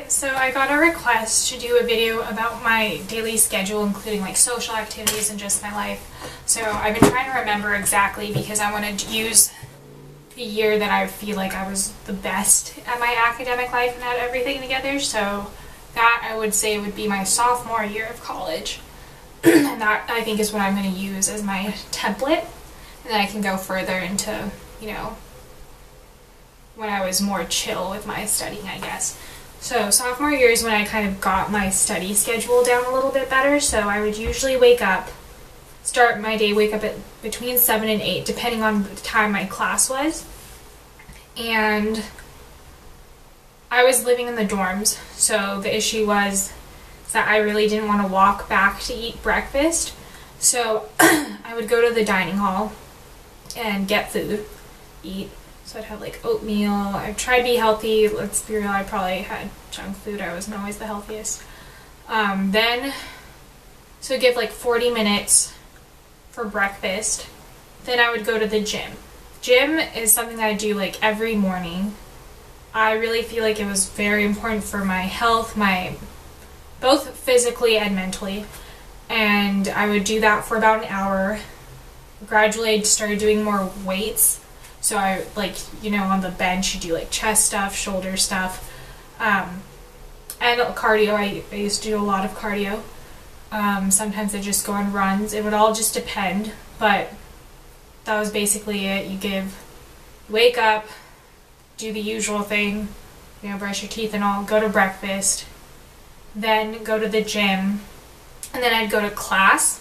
So I got a request to do a video about my daily schedule, including like social activities and just my life. So I've been trying to remember exactly because I want to use the year that I feel like I was the best at my academic life and had everything together. So that I would say would be my sophomore year of college. And that I think is what I'm going to use as my template. And then I can go further into, you know, when I was more chill with my studying, I guess. So sophomore year is when I kind of got my study schedule down a little bit better. So I would usually start my day, wake up at between 7 and 8, depending on the time my class was. And I was living in the dorms, so the issue was that I really didn't want to walk back to eat breakfast. So I would go to the dining hall and get food, eat. So I'd have like oatmeal. I tried to be healthy. Let's be real, I probably had junk food. I wasn't always the healthiest. So give like 40 minutes for breakfast. Then I would go to the gym. Gym is something that I do like every morning. I really feel like it was very important for my health, both physically and mentally. And I would do that for about an hour. Gradually I started doing more weights. So I, like, you know, on the bench you do like chest stuff, shoulder stuff, and cardio. I used to do a lot of cardio. Sometimes I just go on runs. It would all just depend, but that was basically it. Wake up, do the usual thing, you know, brush your teeth and all, go to breakfast, then go to the gym, and then I'd go to class.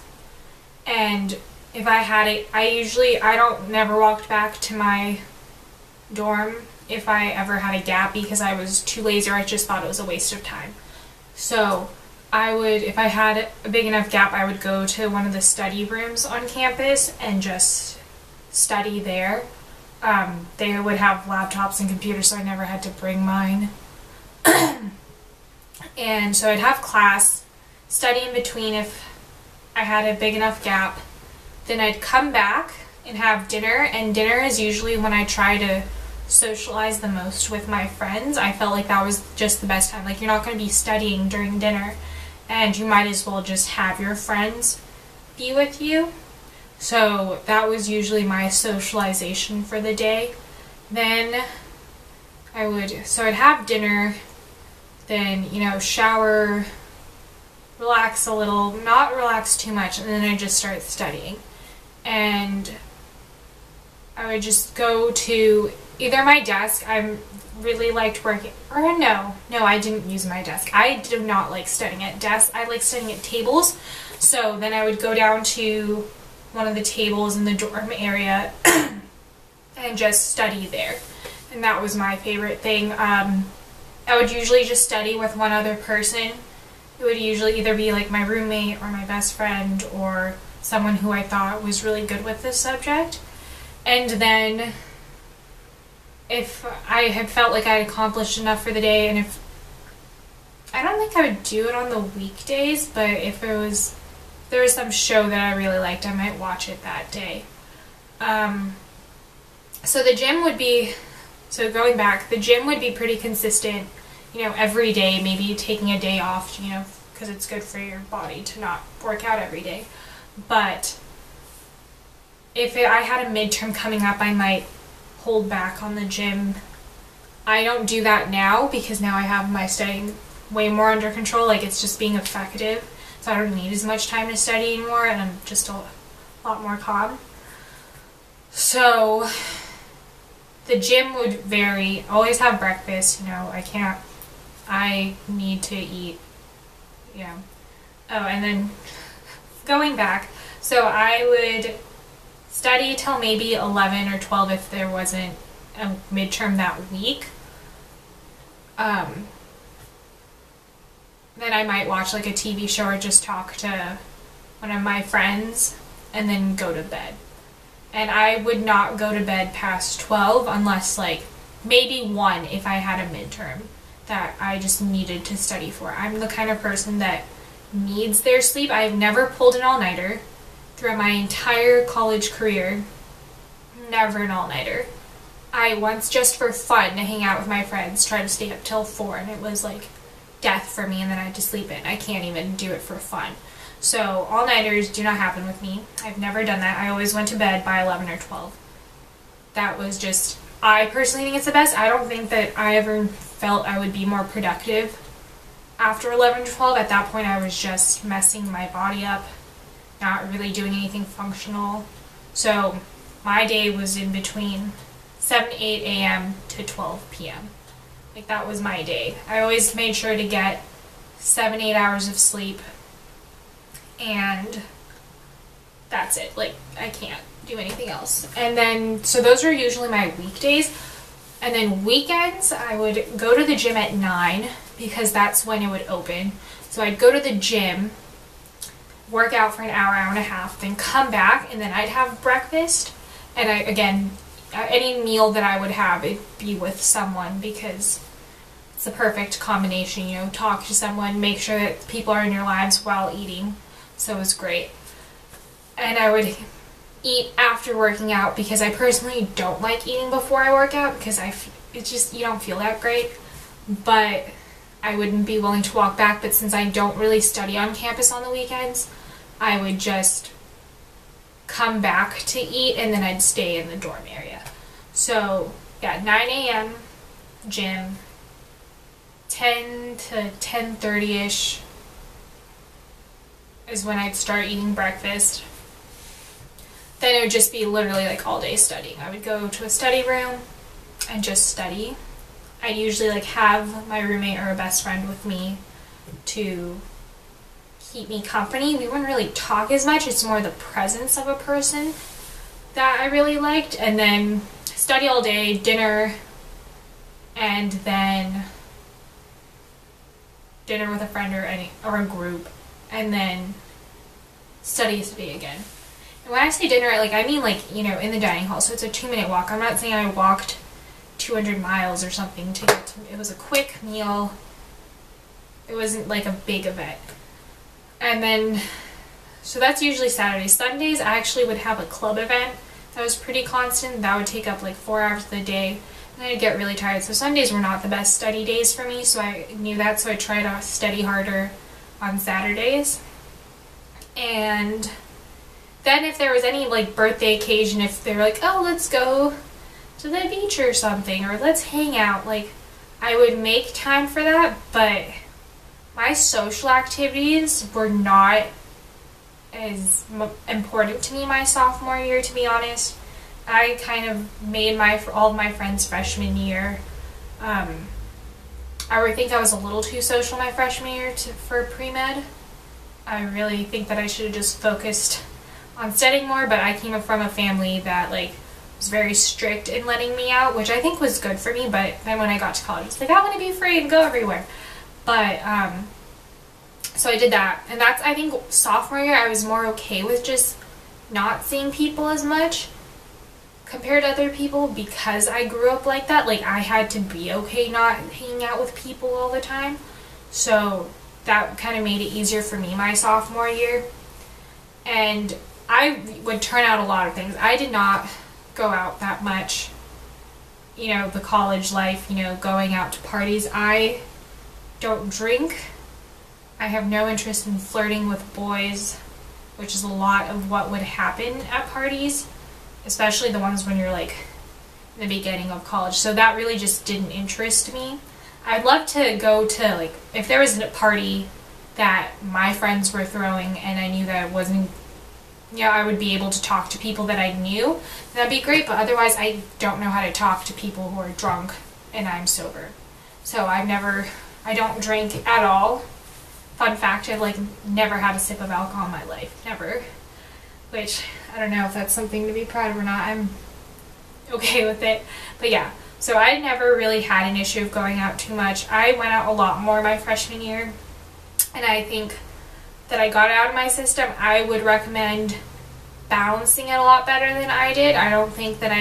And if I had it, I never walked back to my dorm if I ever had a gap because I was too lazy or I just thought it was a waste of time. So if I had a big enough gap, I would go to one of the study rooms on campus and just study there. They would have laptops and computers, so I never had to bring mine. And so I'd have class, study in between if I had a big enough gap. Then I'd come back and have dinner, and dinner is usually when I try to socialize the most with my friends. I felt like that was just the best time. Like, you're not going to be studying during dinner, and you might as well just have your friends be with you. So that was usually my socialization for the day. Then I'd have dinner, then, you know, shower, relax a little, not relax too much, and then I'd just start studying. And I would just go to either my desk. I really liked working, or no, I didn't use my desk. I do not like studying at desks. I like studying at tables. So then I would go down to one of the tables in the dorm area and just study there. And that was my favorite thing. I would usually just study with one other person. It would usually either be like my roommate or my best friend or someone who I thought was really good with this subject. And then if I had felt like I had accomplished enough for the day, and I don't think I would do it on the weekdays, but if there was some show that I really liked, I might watch it that day. So the gym would be pretty consistent, you know, every day, maybe taking a day off, you know, because it's good for your body to not work out every day. But if I had a midterm coming up, I might hold back on the gym. I don't do that now because now I have my studying way more under control. Like, it's just being effective, so I don't need as much time to study anymore, and I'm just a lot more calm. So the gym would vary. Always have breakfast, you know, I need to eat, yeah. Oh, and then going back, so I would study till maybe 11 or 12 if there wasn't a midterm that week. Then I might watch like a TV show or just talk to one of my friends and then go to bed. And I would not go to bed past 12 unless like maybe 1 if I had a midterm that I just needed to study for. I'm the kind of person that needs their sleep. I've never pulled an all-nighter throughout my entire college career. Never an all-nighter. I once, just for fun, to hang out with my friends, tried to stay up till 4, and it was like death for me, and then I had to sleep in. I can't even do it for fun. So all-nighters do not happen with me. I've never done that. I always went to bed by 11 or 12. That was just, I personally think it's the best. I don't think that I ever felt I would be more productive after 11 to 12. At that point I was just messing my body up, not really doing anything functional. So my day was in between 7 to 8 a.m. to 12 p.m. Like, that was my day. I always made sure to get 7-8 hours of sleep, and that's it. Like, I can't do anything else. And then, so those are usually my weekdays. And then weekends, I would go to the gym at 9 because that's when it would open. So I'd go to the gym, work out for an hour, hour and a half, then come back, and then I'd have breakfast. And again, any meal that I would have, it'd be with someone because it's the perfect combination, you know, talk to someone, make sure that people are in your lives while eating. So it was great. And I would eat after working out because I personally don't like eating before I work out because it's just, you don't feel that great. But I wouldn't be willing to walk back, but since I don't really study on campus on the weekends, I would just come back to eat and then I'd stay in the dorm area. So yeah, 9 a.m. gym, 10 to 10:30ish is when I'd start eating breakfast. Then it would just be literally like all day studying. I would go to a study room and just study. I'd usually like have my roommate or a best friend with me to keep me company. We wouldn't really talk as much. It's more the presence of a person that I really liked. And then study all day, dinner, and then dinner with a friend or a group, and then study again. And when I say dinner, like, I mean, like, you know, in the dining hall. So it's a 2-minute walk. I'm not saying I walked 200 miles or something to get to. It was a quick meal. It wasn't like a big event. And then, so that's usually Saturdays. Sundays, I actually would have a club event that was pretty constant. That would take up like 4 hours of the day. And I'd get really tired. So Sundays were not the best study days for me, so I knew that, so I tried to study harder on Saturdays. And then if there was any like birthday occasion, if they were like, oh, let's go to the beach or something, or let's hang out, like, I would make time for that. But my social activities were not as important to me my sophomore year, to be honest. I kind of made all of my friends freshman year. I think I was a little too social my freshman year for pre-med. I really think that I should have just focused on studying more, but I came from a family that like was very strict in letting me out, which I think was good for me. But then when I got to college, it's like, I want to be free and go everywhere. But so I did that, and that's, I think, sophomore year I was more okay with just not seeing people as much compared to other people because I grew up like that. Like, I had to be okay not hanging out with people all the time. So that kind of made it easier for me my sophomore year. And I would turn out a lot of things. I did not go out that much, you know, the college life, you know, going out to parties. I don't drink. I have no interest in flirting with boys, which is a lot of what would happen at parties, especially the ones when you're like in the beginning of college. So that really just didn't interest me. I'd love to go to, like, if there was a party that my friends were throwing and I knew that it wasn't, you know, I would be able to talk to people that I knew, that'd be great. But otherwise, I don't know how to talk to people who are drunk and I'm sober. So I don't drink at all. Fun fact, I've like never had a sip of alcohol in my life. Never. Which, I don't know if that's something to be proud of or not. I'm okay with it. But yeah, so I never really had an issue of going out too much. I went out a lot more my freshman year, and I think that I got it out of my system. I would recommend balancing it a lot better than I did. I don't think that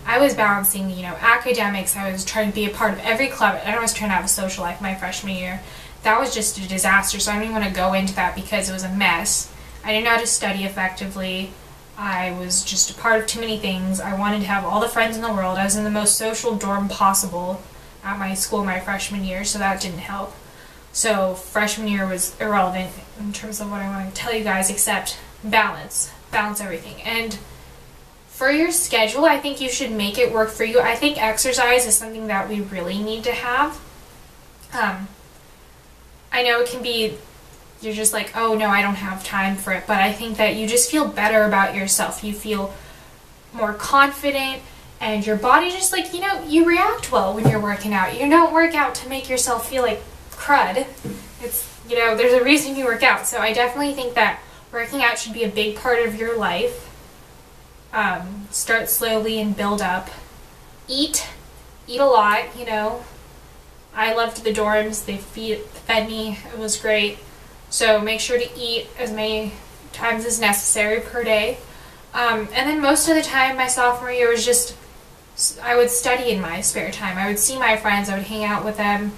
I was balancing, you know, academics. I was trying to be a part of every club, and I was trying to have a social life my freshman year. That was just a disaster, so I don't even want to go into that because it was a mess. I didn't know how to study effectively. I was just a part of too many things. I wanted to have all the friends in the world. I was in the most social dorm possible at my school my freshman year, so that didn't help. So freshman year was irrelevant in terms of what I want to tell you guys, except balance everything. And for your schedule, I think you should make it work for you. I think exercise is something that we really need to have. I know it can be, you're just like, oh no, I don't have time for it, but I think that you just feel better about yourself. You feel more confident, and your body just like, you react well when you're working out. You don't work out to make yourself feel like crud. It's, there's a reason you work out. So I definitely think that working out should be a big part of your life. Start slowly and build up. Eat a lot, I loved the dorms. They fed me. It was great. So make sure to eat as many times as necessary per day. And then most of the time, my sophomore year was just, I would study in my spare time. I would see my friends. I would hang out with them.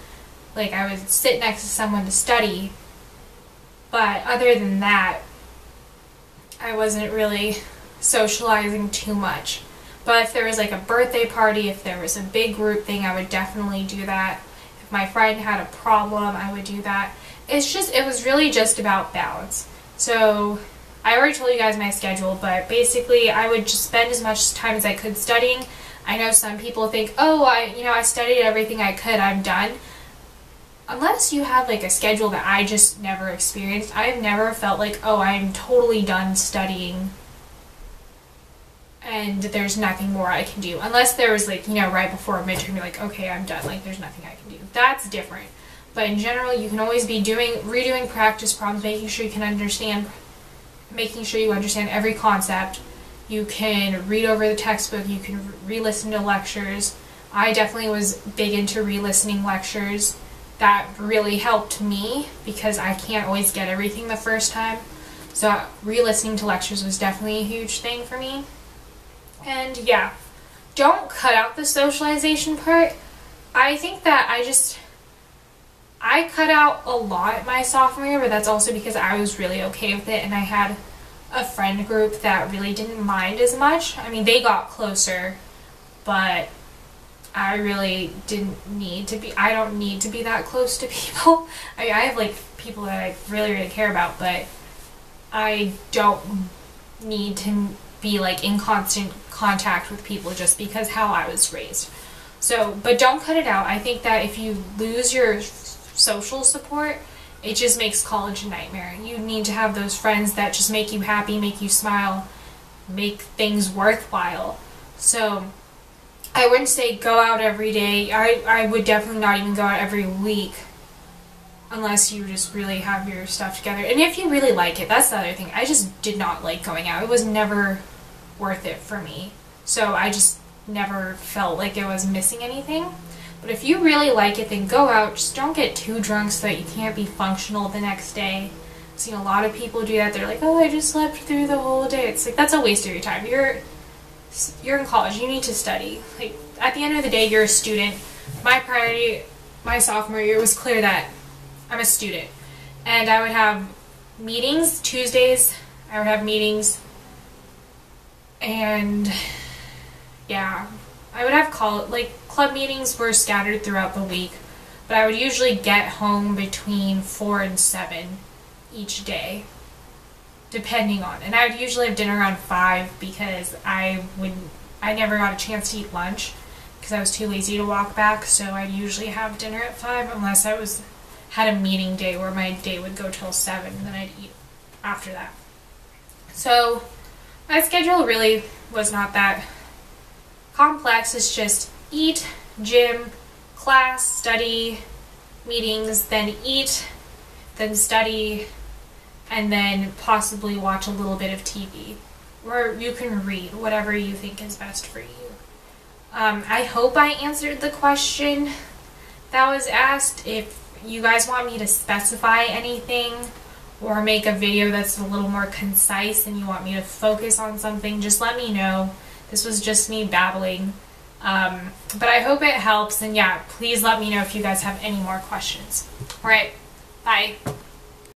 Like, I would sit next to someone to study. But other than that, I wasn't really socializing too much. But if there was like a birthday party, if there was a big group thing, I would definitely do that. If my friend had a problem, I would do that. It was really just about balance. So I already told you guys my schedule, but basically I would just spend as much time as I could studying. I know some people think, oh, I studied everything I could, I'm done. Unless you have like a schedule that I just never experienced, I've never felt like, oh, I'm totally done studying and there's nothing more I can do. Unless there was like, right before a midterm, you're like, okay, I'm done, like there's nothing I can do. That's different. But in general, you can always be redoing practice problems, making sure you understand every concept. You can read over the textbook, you can re-listen to lectures. I definitely was big into re-listening lectures. That really helped me because I can't always get everything the first time. So re-listening to lectures was definitely a huge thing for me. And yeah, don't cut out the socialization part. I think that I cut out a lot my sophomore year, but that's also because I was really okay with it and I had a friend group that really didn't mind as much. I mean, they got closer, but I really I don't need to be that close to people. I have like people that I really, really care about, but I don't need to be like in constant contact with people just because how I was raised. So, but don't cut it out. I think that if you lose your social support, it just makes college a nightmare. You need to have those friends that just make you happy, make you smile, make things worthwhile. So I wouldn't say go out every day. I would definitely not even go out every week unless you just really have your stuff together. And if you really like it, that's the other thing. I just did not like going out. It was never worth it for me. So I just never felt like it was missing anything. But if you really like it, then go out. Just don't get too drunk so that you can't be functional the next day. I've seen a lot of people do that. They're like, oh, I just slept through the whole day. It's like, that's a waste of your time. You're in college. You need to study. Like, at the end of the day, you're a student. My priority, my sophomore year, was clear that I'm a student. And I would have meetings Tuesdays. I would have meetings. And yeah, I would have club meetings were scattered throughout the week, but I would usually get home between 4 and 7 each day, depending on. And I would usually have dinner around 5 because I never got a chance to eat lunch because I was too lazy to walk back. So I'd usually have dinner at 5 unless I had a meeting day where my day would go till 7 and then I'd eat after that. So my schedule really was not that complex. It's just eat, gym, class, study, meetings, then eat, then study, and then possibly watch a little bit of TV. Or you can read, whatever you think is best for you. I hope I answered the question that was asked. If you guys want me to specify anything or make a video that's a little more concise and you want me to focus on something, just let me know. This was just me babbling. But I hope it helps, and yeah, please let me know if you guys have any more questions. Alright, bye.